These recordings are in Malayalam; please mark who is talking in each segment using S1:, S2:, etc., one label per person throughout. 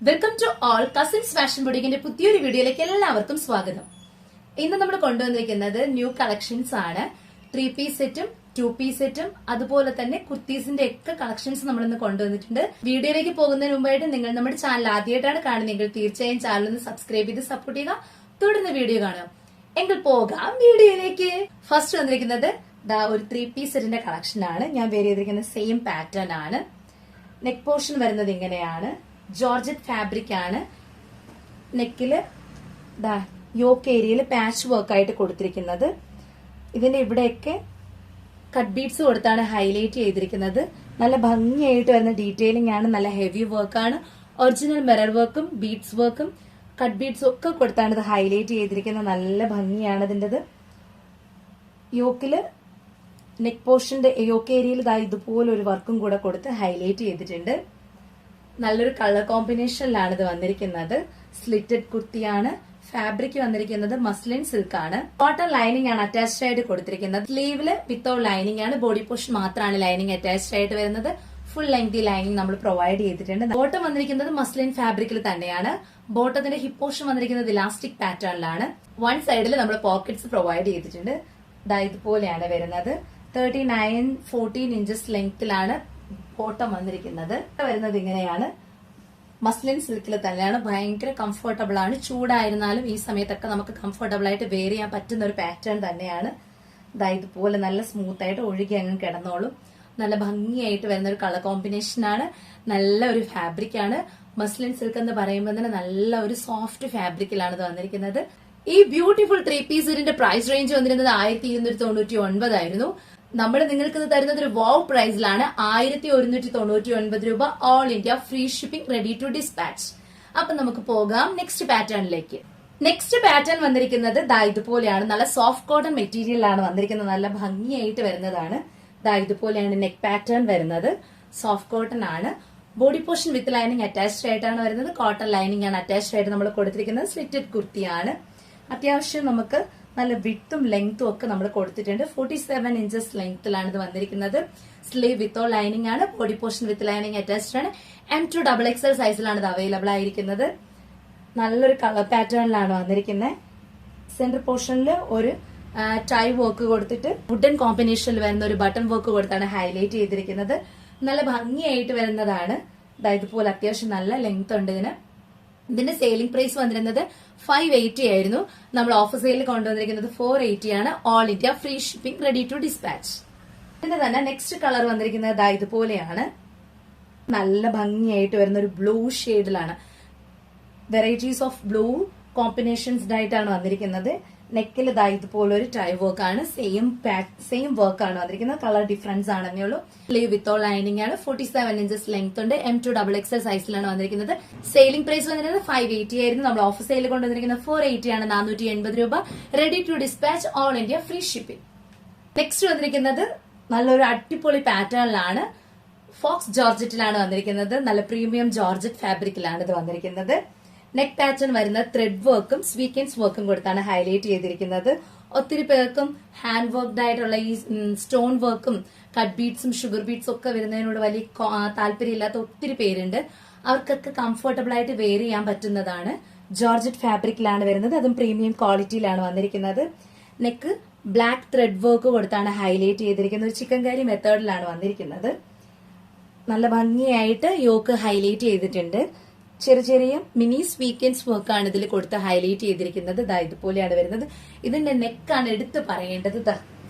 S1: Welcome to all cousins fashion ബുട്ടീക്കിന്റെ പുതിയൊരു വീഡിയോയിലേക്ക് എല്ലാവർക്കും സ്വാഗതം. ഇന്ന് നമ്മൾ കൊണ്ടുവന്നിരിക്കുന്നത് ന്യൂ കളക്ഷൻസ് ആണ്. 3 പീസ് സെറ്റും 2 പീസ് സെറ്റും അതുപോലെ തന്നെ കുർത്തീസിന്റെ ഒക്കെ കളക്ഷൻസ് നമ്മൾ ഇന്ന് കൊണ്ടുവന്നിട്ടുണ്ട്. വീഡിയോയിലേക്ക് പോകുന്നതിന് മുമ്പായിട്ട് നിങ്ങൾ നമ്മുടെ ചാനൽ ആദ്യമായിട്ടാണ് കാണുന്നതെങ്കിൽ തീർച്ചയായും ചാനൽ ഒന്ന് സബ്സ്ക്രൈബ് ചെയ്ത് സപ്പോർട്ട് ചെയ്യുക. തുടർന്ന് വീഡിയോ കാണാം. എങ്കിൽ പോകാം വീഡിയോയിലേക്ക്. ഫസ്റ്റ് വന്നിരിക്കുന്നത് ഒരു 3 പീസ് സെറ്റിന്റെ കളക്ഷൻ ആണ്. ഞാൻ വേറെ ചെയ്തിരിക്കുന്നത് സെയിം പാറ്റേൺ ആണ്. നെക്ക് പോർഷൻ വരുന്നത് ഇങ്ങനെയാണ്. ജോർജറ്റ് ഫാബ്രിക് ആണ്. നെക്കില് യോക്ക് ഏരിയയിൽ പാച്ച് വർക്ക് ആയിട്ട് കൊടുത്തിരിക്കുന്നത്. ഇതിന്റെ ഇവിടെയൊക്കെ കട്ട് ബീഡ്സ് കൊടുത്താണ് ഹൈലൈറ്റ് ചെയ്തിരിക്കുന്നത്. നല്ല ഭംഗിയായിട്ട് വരുന്ന ഡീറ്റെയിലിംഗ് ആണ്. നല്ല ഹെവി വർക്കാണ്. ഒറിജിനൽ മിറർ വർക്കും ബീഡ്സ് വർക്കും കട്ട് ബീഡ്സും ഒക്കെ കൊടുത്താണ് ഇത് ഹൈലൈറ്റ് ചെയ്തിരിക്കുന്നത്. നല്ല ഭംഗിയാണ് ഇതിൻ്റെത്. യോക്കില് നെക്ക് പോർഷന്റെ യോക്ക് ഏരിയയിൽ ഇതുപോലെ ഒരു വർക്കും കൂടെ കൊടുത്ത് ഹൈലൈറ്റ് ചെയ്തിട്ടുണ്ട്. നല്ലൊരു കളർ കോമ്പിനേഷനിലാണ് ഇത് വന്നിരിക്കുന്നത്. സ്ലിറ്റഡ് കുർത്തിയാണ്. ഫാബ്രിക് വന്നിരിക്കുന്നത് മസ്ലിൻ സിൽക്ക് ആണ്. കോട്ടൺ ലൈനിങ് ആണ് അറ്റാച്ച്ഡ് ആയിട്ട് കൊടുത്തിരിക്കുന്നത്. സ്ലീവില് വിത്തൗട്ട് ലൈനിങ് ആണ്. ബോഡി പോർഷൻ മാത്രമാണ് ലൈനിങ് അറ്റാച്ച്ഡ് ആയിട്ട് വരുന്നത്. ഫുൾ ലെങ്തി ലൈനിങ് നമ്മൾ പ്രൊവൈഡ് ചെയ്തിട്ടുണ്ട്. ബോട്ടം വന്നിരിക്കുന്നത് മസ്ലിൻ ഫാബ്രിക്കിൽ തന്നെയാണ്. ബോട്ടത്തിന്റെ ഹിപ്പ് പോർഷൻ വന്നിരിക്കുന്നത് ഇലാസ്റ്റിക് പാറ്റേണിലാണ്. വൺ സൈഡിൽ നമ്മൾ പോക്കറ്റ്സ് പ്രൊവൈഡ് ചെയ്തിട്ടുണ്ട്. ഇതുപോലെയാണ് വരുന്നത്. 39-14 ഇഞ്ചസ് ലെങ്ത്തിലാണ് ബോട്ടം വന്നിരിക്കുന്നത്. വരുന്നത് ഇങ്ങനെയാണ്. മസ്ലിൻ സിൽക്കിൽ തന്നെയാണ്. ഭയങ്കര കംഫർട്ടബിൾ ആണ്. ചൂടായിരുന്നാലും ഈ സമയത്തൊക്കെ നമുക്ക് കംഫർട്ടബിൾ ആയിട്ട് വെയർ ചെയ്യാൻ പറ്റുന്ന ഒരു പാറ്റേൺ തന്നെയാണ്. ഇതുപോലെ നല്ല സ്മൂത്ത് ആയിട്ട് ഒഴുകി അങ്ങ് കിടന്നോളും. നല്ല ഭംഗിയായിട്ട് വരുന്ന ഒരു കളർ കോമ്പിനേഷൻ ആണ്. നല്ല ഒരു ഫാബ്രിക് ആണ്. മസ്ലിൻ സിൽക്ക് എന്ന് പറയുമ്പോൾ തന്നെ നല്ല ഒരു സോഫ്റ്റ് ഫാബ്രിക്കിലാണ് ഇത് വന്നിരിക്കുന്നത്. ഈ ബ്യൂട്ടിഫുൾ 3 പീസിന്റെ പ്രൈസ് റേഞ്ച് വന്നിരുന്നത് 1299 ആയിരുന്നു. നമ്മൾ നിങ്ങൾക്ക് തരുന്നത് ഒരു വാവ് പ്രൈസിലാണ്. 1199 രൂപ. All India free shipping, ready to dispatch. അപ്പൊ നമുക്ക് പോകാം നെക്സ്റ്റ് പാറ്റേണിലേക്ക്. നെക്സ്റ്റ് പാറ്റേൺ വന്നിരിക്കുന്നത് ഇതുപോലെയാണ്. നല്ല സോഫ്റ്റ് കോട്ടൺ മെറ്റീരിയലാണ് വന്നിരിക്കുന്നത്. നല്ല ഭംഗിയായിട്ട് വരുന്നതാണ്. ഇതുപോലെയാണ് നെക്ക് പാറ്റേൺ വരുന്നത്. സോഫ്റ്റ് കോട്ടൺ ആണ്. Body portion with lining attached ആയിട്ടാണ് വരുന്നത്. കോട്ടൺ ലൈനിങ് ആണ് അറ്റാച്ച്ഡ് ആയിട്ട് നമ്മൾ കൊടുത്തിരിക്കുന്നത്. സ്ലിറ്റഡ് കുർത്തിയാണ്. അത്യാവശ്യം നമുക്ക് നല്ല വിത്തും ലെങ്ത്തും ഒക്കെ നമ്മൾ കൊടുത്തിട്ടുണ്ട്. 47 ഇഞ്ചസ് ലെങ്ത്തിലാണ് ഇത് വന്നിരിക്കുന്നത്. സ്ലീവ് വിത്തോ ലൈനിങ് ആണ്. Body portion with lining attached ആണ്. M2XXL സൈസിലാണ് ഇത് അവൈലബിൾ ആയിരിക്കുന്നത്. നല്ലൊരു കളർ പാറ്റേണിലാണ് വന്നിരിക്കുന്നത്. സെന്റർ പോർഷനിൽ ഒരു ടൈ വർക്ക് കൊടുത്തിട്ട് വുഡൻ കോമ്പിനേഷനിൽ വരുന്ന ഒരു ബട്ടൺ വർക്ക് കൊടുത്താണ് ഹൈലൈറ്റ് ചെയ്തിരിക്കുന്നത്. നല്ല ഭംഗിയായിട്ട് വരുന്നതാണ്. ഇതുപോലെ അത്യാവശ്യം നല്ല ലെങ്ത് ഉണ്ട് ഇതിന്. ഇതിന്റെ സെയിലിംഗ് പ്രൈസ് വന്നിരുന്നത് 580 ആയിരുന്നു. നമ്മൾ ഓഫർ സെയിലിൽ കൊണ്ടുവന്നിരിക്കുന്നത് 480 ആണ്. All India free shipping, ready to dispatch. ഇതിന്റെ തന്നെ നെക്സ്റ്റ് കളർ വന്നിരിക്കുന്നത് ഇതുപോലെയാണ്. നല്ല ഭംഗിയായിട്ട് വരുന്ന ഒരു ബ്ലൂ ഷെയ്ഡിലാണ്. വെറൈറ്റീസ് ഓഫ് ബ്ലൂ കോമ്പിനേഷൻസ് ആയിട്ടാണ് വന്നിരിക്കുന്നത്. നെക്കിൽ ഇതുപോലെ ഒരു ടൈ വർക്ക് ആണ്. സെയിം വർക്ക് ആണ് വന്നിരിക്കുന്നത്. കളർ ഡിഫറൻസ് ആണെന്നേ ഉള്ളൂ. സ്ലീവ് വിത്തോ ലൈനിങ് ആണ്. 47 ഇഞ്ചസ് ലെങ്ത് ഉണ്ട്. M2XXL സൈസിലാണ് വന്നിരിക്കുന്നത്. സെയിലിംഗ് പ്രൈസ് വന്നിരുന്നത് 580 ആയിരുന്നു. നമ്മൾ ഓഫർ സെയിൽ കൊണ്ടുവന്നിരിക്കുന്നത് 480 ആണ്. 480 രൂപ. Ready to dispatch, all India free shipping. Next വന്നിരിക്കുന്നത് നല്ലൊരു അടിപൊളി പാറ്റേണിലാണ്. ഫോക്സ് ജോർജറ്റിലാണ് വന്നിരിക്കുന്നത്. നല്ല പ്രീമിയം ജോർജറ്റ് ഫാബ്രിക്കിലാണ് ഇത് വന്നിരിക്കുന്നത്. നെക്ക് പാറ്റേൺ വരുന്ന ത്രെഡ് വർക്കും സ്വീക്വൻസ് വർക്കും കൊടുത്താണ് ഹൈലൈറ്റ് ചെയ്തിരിക്കുന്നത്. ഒത്തിരി പേർക്കും ഹാൻഡ് വർക്ക്ഡ് ആയിട്ടുള്ള ഈ സ്റ്റോൺ വർക്കും കട്ട് ബീഡ്സും ഷുഗർ ബീഡ്സും ഒക്കെ വരുന്നതിനോട് വലിയ താല്പര്യമില്ലാത്ത ഒത്തിരി പേരുണ്ട്. അവർക്കൊക്കെ കംഫർട്ടബിൾ ആയിട്ട് വെയർ ചെയ്യാൻ പറ്റുന്നതാണ്. ജോർജറ്റ് ഫാബ്രിക്കിലാണ് വരുന്നത്. അതും പ്രീമിയം ക്വാളിറ്റിയിലാണ് വന്നിരിക്കുന്നത്. നെക്ക് ബ്ലാക്ക് ത്രെഡ് വർക്ക് കൊടുത്താണ് ഹൈലൈറ്റ് ചെയ്തിരിക്കുന്നത്. ഒരു ചിക്കൻ കറി മെത്തേഡിലാണ് വന്നിരിക്കുന്നത്. നല്ല ഭംഗിയായിട്ട് യോക്ക് ഹൈലൈറ്റ് ചെയ്തിട്ടുണ്ട്. ചെറിയ മിനി സ്വീക്വൻസ് വർക്കാണ് ഇതിൽ കൊടുത്ത് ഹൈലൈറ്റ് ചെയ്തിരിക്കുന്നത്. ഇതുപോലെയാണ് വരുന്നത്. ഇതിന്റെ നെക്കാണ് എടുത്ത് പറയേണ്ടത്.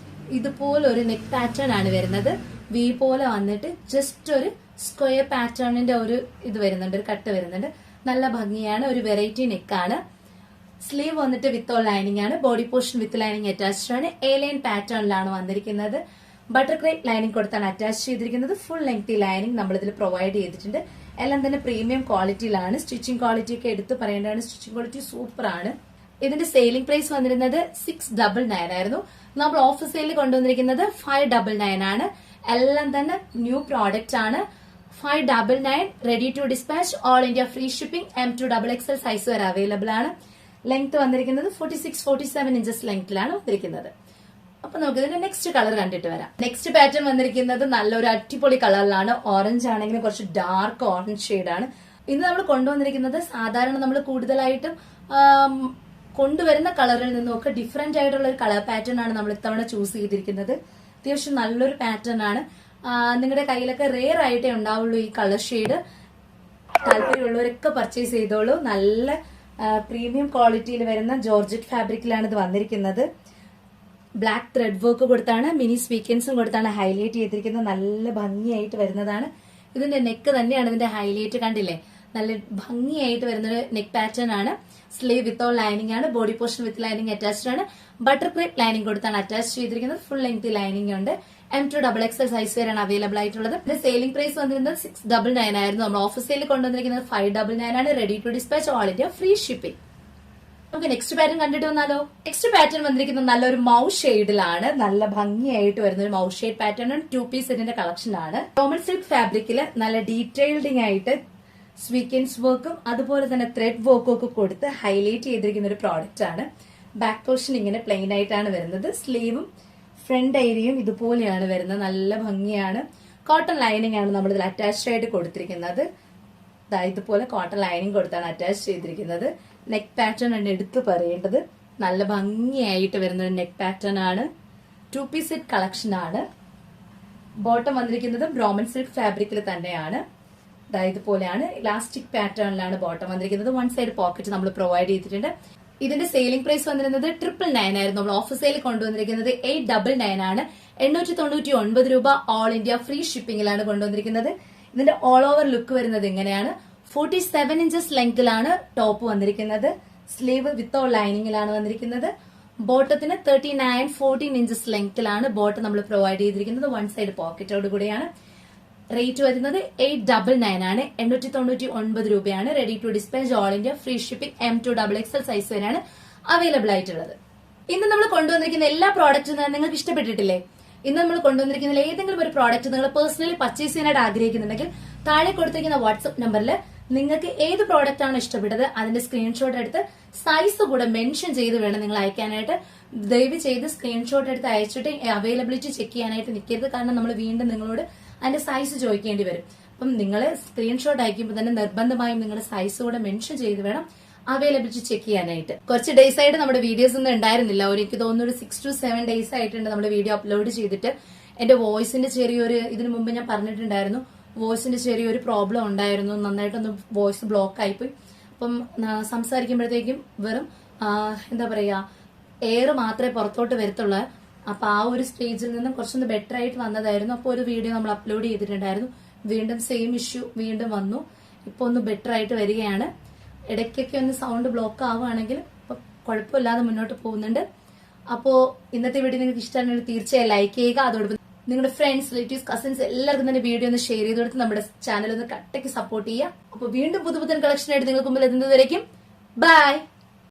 S1: ഇതുപോലെ ഒരു നെക്ക് പാറ്റേൺ ആണ് വരുന്നത്. വി പോലെ വന്നിട്ട് ജസ്റ്റ് ഒരു സ്ക്വയർ പാറ്റേണിന്റെ ഒരു ഇത് വരുന്നുണ്ട്, ഒരു കട്ട് വരുന്നുണ്ട്. നല്ല ഭംഗിയാണ്. ഒരു വെറൈറ്റി നെക്കാണ്. സ്ലീവ് വന്നിട്ട് വിത്തോ ലൈനിങ് ആണ്. Body portion with lining attached ആണ്. എ ലൈൻ പാറ്റേണിലാണ് വന്നിരിക്കുന്നത്. ബട്ടർ ക്രേപ്പ് ലൈനിങ് കൊടുത്താണ് അറ്റാച്ച് ചെയ്തിരിക്കുന്നത്. ഫുൾ ലെങ്തി ലൈനിങ് നമ്മൾ ഇതിൽ പ്രൊവൈഡ് ചെയ്തിട്ടുണ്ട്. എല്ലാം തന്നെ പ്രീമിയം ക്വാളിറ്റിയിലാണ്. സ്റ്റിച്ചിങ് ക്വാളിറ്റി ഒക്കെ എടുത്ത് പറയേണ്ടതാണ്. സ്റ്റിച്ചിങ് ക്വാളിറ്റി സൂപ്പർ ആണ്. ഇതിന്റെ സെയിലിംഗ് പ്രൈസ് വന്നിരുന്നത് 699 ആയിരുന്നു. നമ്മൾ ഓഫർ സെയിലിൽ കൊണ്ടുവന്നിരിക്കുന്നത് 599 ആണ്. എല്ലാം തന്നെ ന്യൂ പ്രോഡക്റ്റ് ആണ്. 599 റെഡി to dispatch, all India free shipping. M2XXL size വരെ അവൈലബിൾ ആണ്. ലെങ്ത് വന്നിരിക്കുന്നത് 46-47 ഇഞ്ചസ് ലെങ്ത്തിലാണ് വന്നിരിക്കുന്നത്. അപ്പൊ നമുക്ക് ഇതിന്റെ നെക്സ്റ്റ് കളർ കണ്ടിട്ട് വരാം. നെക്സ്റ്റ് പാറ്റേൺ വന്നിരിക്കുന്നത് നല്ലൊരു അടിപൊളി കളറിലാണ്. ഓറഞ്ച് ആണെങ്കിലും കുറച്ച് ഡാർക്ക് ഓറഞ്ച് ഷെയ്ഡാണ്. ഇന്ന് നമ്മൾ കൊണ്ടുവന്നിരിക്കുന്നത് സാധാരണ നമ്മൾ കൂടുതലായിട്ടും കൊണ്ടുവരുന്ന കളറിൽ നിന്നൊക്കെ ഡിഫറെന്റ് ആയിട്ടുള്ള ഒരു കളർ പാറ്റേൺ ആണ് നമ്മൾ ഇത്തവണ ചൂസ് ചെയ്തിരിക്കുന്നത്. അത്യാവശ്യം നല്ലൊരു പാറ്റേൺ ആണ്. നിങ്ങളുടെ കയ്യിലൊക്കെ റെയർ ആയിട്ടേ ഉണ്ടാവുള്ളൂ ഈ കളർ ഷെയ്ഡ്. താല്പര്യമുള്ളവരൊക്കെ പർച്ചേസ് ചെയ്തോളൂ. നല്ല പ്രീമിയം ക്വാളിറ്റിയിൽ വരുന്ന ജോർജറ്റ് ഫാബ്രിക്കിലാണ് ഇത് വന്നിരിക്കുന്നത്. ബ്ലാക്ക് ത്രെഡ് വർക്ക് കൊടുത്താണ്, മിനി സ്വീക്വൻസും കൊടുത്താണ് ഹൈലൈറ്റ് ചെയ്തിരിക്കുന്നത്. നല്ല ഭംഗിയായിട്ട് വരുന്നതാണ്. ഇതിന്റെ നെക്ക് തന്നെയാണ് ഇതിന്റെ ഹൈലൈറ്റ്. കണ്ടില്ലേ, നല്ല ഭംഗിയായിട്ട് വരുന്നൊരു നെക്ക് പാറ്റേൺ ആണ്. സ്ലീവ് വിത്തൗട്ട് ലൈനിങ് ആണ്. Body portion with lining attached ആണ്. ബട്ടർ ക്രേപ്പ് ലൈനിങ് കൊടുത്താണ് അറ്റാച്ച് ചെയ്തിരിക്കുന്നത്. ഫുൾ ലെങ്ത് ലൈനിങ് ഉണ്ട്. M2XXL സൈസ് വരെയാണ് അവൈലബിൾ ആയിട്ടുള്ളത്. ഇതിന്റെ സെയിലിംഗ് പ്രൈസ് വന്നിരുന്നത് 699 ആയിരുന്നു. നമ്മൾ ഓഫർ സെയിൽ കൊണ്ടുവന്നിരിക്കുന്നത് 599 ആണ്. Ready to dispatch, all India free shipping. നമുക്ക് നെക്സ്റ്റ് പാറ്റേൺ കണ്ടിട്ട് വന്നാലോ. നെക്സ്റ്റ് പാറ്റേൺ വന്നിരിക്കുന്നത് നല്ലൊരു മൗ ഷെയ്ഡിലാണ്. നല്ല ഭംഗിയായിട്ട് വരുന്ന ഒരു മൗ ഷെയ്ഡ് പാറ്റേൺ ആണ്. 2 പീസ് സെറ്റിന്റെ കളക്ഷൻ ആണ്. റോമൻ സിൽക്ക് ഫാബ്രിക്കില് നല്ല ഡീറ്റെയിൽഡിംഗ് ആയിട്ട് സ്വീക്വൻസ് വർക്കും അതുപോലെ തന്നെ ത്രെഡ് വർക്കും ഒക്കെ കൊടുത്ത് ഹൈലൈറ്റ് ചെയ്തിരിക്കുന്ന ഒരു പ്രോഡക്റ്റ് ആണ്. ബാക്ക് പോർഷൻ ഇങ്ങനെ പ്ലെയിൻ ആയിട്ടാണ് വരുന്നത്. സ്ലീവും ഫ്രണ്ട് ഏരിയയും ഇതുപോലെയാണ് വരുന്നത്. നല്ല ഭംഗിയാണ്. കോട്ടൺ ലൈനിങ് ആണ് നമ്മൾ ഇതിൽ അറ്റാച്ച്ഡ് ആയിട്ട് കൊടുത്തിരിക്കുന്നത്. ഇതുപോലെ കോട്ടൺ ലൈനിങ് കൊടുത്താണ് അറ്റാച്ച് ചെയ്തിരിക്കുന്നത്. നെക്ക് പാറ്റേൺ ആണ് എടുത്തു പറയേണ്ടത്. നല്ല ഭംഗിയായിട്ട് വരുന്ന ഒരു നെക്ക് പാറ്റേൺ ആണ്. 2 പീസ് സെറ്റ് കളക്ഷൻ ആണ്. ബോട്ടം വന്നിരിക്കുന്നത് റോമൻ സിൽക്ക് ഫാബ്രിക്കിൽ തന്നെയാണ്. ഇതുപോലെയാണ് ഇലാസ്റ്റിക് പാറ്റേണിലാണ് ബോട്ടം വന്നിരിക്കുന്നത്. 1 സൈഡ് പോക്കറ്റ് നമ്മൾ പ്രൊവൈഡ് ചെയ്തിട്ടുണ്ട്. ഇതിന്റെ സെയിലിംഗ് പ്രൈസ് വന്നിരുന്നത് 999 ആയിരുന്നു. നമ്മൾ ഓഫർ സെയിൽ കൊണ്ടുവന്നിരിക്കുന്നത് 899 ആണ്. 899 രൂപ ഓൾ ഇന്ത്യ ഫ്രീ ഷിപ്പിംഗിലാണ് കൊണ്ടുവന്നിരിക്കുന്നത്. ഇതിന്റെ ഓൾ ഓവർ ലുക്ക് വരുന്നത് ഇങ്ങനെയാണ്. 47 ഇഞ്ചസ് ലെങ്തിലാണ് ടോപ്പ് വന്നിരിക്കുന്നത്. സ്ലീവ് വിത്തൗട്ട് ലൈനിങ്ങിലാണ് വന്നിരിക്കുന്നത്. ബോട്ടത്തിന് 39-14 ഇഞ്ചസ് ലെങ്തിലാണ് ബോട്ടം നമ്മൾ പ്രൊവൈഡ് ചെയ്തിരിക്കുന്നത്. 1 സൈഡ് പോക്കറ്റോട് കൂടിയാണ്. റേറ്റ് വരുന്നത് 899 ആണ്. 899 രൂപയാണ്. Ready to dispatch, all India free shipping. M2XXL size വരെയാണ് അവൈലബിൾ ആയിട്ടുള്ളത്. ഇന്ന് നമ്മൾ കൊണ്ടുവന്നിരിക്കുന്ന എല്ലാ പ്രോഡക്റ്റും നിങ്ങൾക്ക് ഇഷ്ടപ്പെട്ടിട്ടില്ലേ? ഇന്ന് നമ്മൾ കൊണ്ടുവന്നിരിക്കുന്ന ഏതെങ്കിലും ഒരു പ്രോഡക്റ്റ് നിങ്ങൾ പേഴ്സണലി പർച്ചേസ് ചെയ്യാനായിട്ട് ആഗ്രഹിക്കുന്നുണ്ടെങ്കിൽ താഴെ കൊടുത്തിരിക്കുന്ന വാട്സ്ആപ്പ് നമ്പറിൽ നിങ്ങൾക്ക് ഏത് പ്രോഡക്റ്റ് ആണ് ഇഷ്ടപ്പെട്ടത് അതിന്റെ സ്ക്രീൻഷോട്ട് എടുത്ത് സൈസ് കൂടെ മെൻഷൻ ചെയ്ത് വേണം നിങ്ങൾ അയക്കാനായിട്ട്. ദയവ് ചെയ്ത് സ്ക്രീൻഷോട്ട് എടുത്ത് അയച്ചിട്ട് അവൈലബിലിറ്റി ചെക്ക് ചെയ്യാനായിട്ട് നിൽക്കരുത്. കാരണം നമ്മൾ വീണ്ടും നിങ്ങളോട് അതിന്റെ സൈസ് ചോദിക്കേണ്ടി വരും. അപ്പം നിങ്ങൾ സ്ക്രീൻഷോട്ട് അയക്കുമ്പോൾ തന്നെ നിർബന്ധമായും നിങ്ങളുടെ സൈസ് കൂടെ മെൻഷൻ ചെയ്ത് വേണം അവൈലബിലിറ്റി ചെക്ക് ചെയ്യാനായിട്ട്. കുറച്ച് ഡേയ്സ് ആയിട്ട് നമ്മുടെ വീഡിയോസ് ഒന്നും ഉണ്ടായിരുന്നില്ല. എനിക്ക് തോന്നുന്നു ഒരു 6 to 7 ഡേയ്സ് ആയിട്ടുണ്ട് നമ്മുടെ വീഡിയോ അപ്ലോഡ് ചെയ്തിട്ട്. എന്റെ വോയിസിന്റെ ചെറിയൊരു ഇതിനു മുമ്പ് ഞാൻ പറഞ്ഞിട്ടുണ്ടായിരുന്നു, വോയിസിന്റെ ചെറിയൊരു പ്രോബ്ലം ഉണ്ടായിരുന്നു. നന്നായിട്ടൊന്ന് വോയിസ് ബ്ലോക്ക് ആയിപ്പോയി. അപ്പം സംസാരിക്കുമ്പോഴത്തേക്കും വെറും എന്താ പറയാ എയർ മാത്രമേ പുറത്തോട്ട് വരത്തുള്ളൂ. അപ്പൊ ആ ഒരു സ്റ്റേജിൽ നിന്നും കുറച്ചൊന്ന് ബെറ്റർ ആയിട്ട് വന്നതായിരുന്നു. അപ്പോൾ ഒരു വീഡിയോ നമ്മൾ അപ്ലോഡ് ചെയ്തിട്ടുണ്ടായിരുന്നു. വീണ്ടും സെയിം ഇഷ്യൂ വീണ്ടും വന്നു. ഇപ്പൊ ഒന്ന് ബെറ്റർ ആയിട്ട് വരികയാണ്. ഇടയ്ക്കൊക്കെ ഒന്ന് സൗണ്ട് ബ്ലോക്ക് ആവുകയാണെങ്കിൽ ഇപ്പൊ കുഴപ്പമില്ലാതെ മുന്നോട്ട് പോകുന്നുണ്ട്. അപ്പോ ഇന്നത്തെ വീഡിയോ നിങ്ങൾക്ക് ഇഷ്ടമാണെങ്കിൽ തീർച്ചയായും ലൈക്ക് ചെയ്യുക. അതോടൊപ്പം നിങ്ങളുടെ ഫ്രണ്ട്സ്, റിലേറ്റീവ്സ്, കസിൻസ് എല്ലാവർക്കും തന്നെ വീഡിയോ ഒന്ന് ഷെയർ ചെയ്ത് കൊടുത്ത് നമ്മുടെ ചാനൽ ഒന്ന് കട്ടയ്ക്ക് സപ്പോർട്ട് ചെയ്യുക. അപ്പൊ വീണ്ടും പുതുപുത്തൻ കളക്ഷൻ ആയിട്ട് നിങ്ങൾക്ക് മുമ്പിൽ എത്തുന്നതുവരേക്കും ബൈ.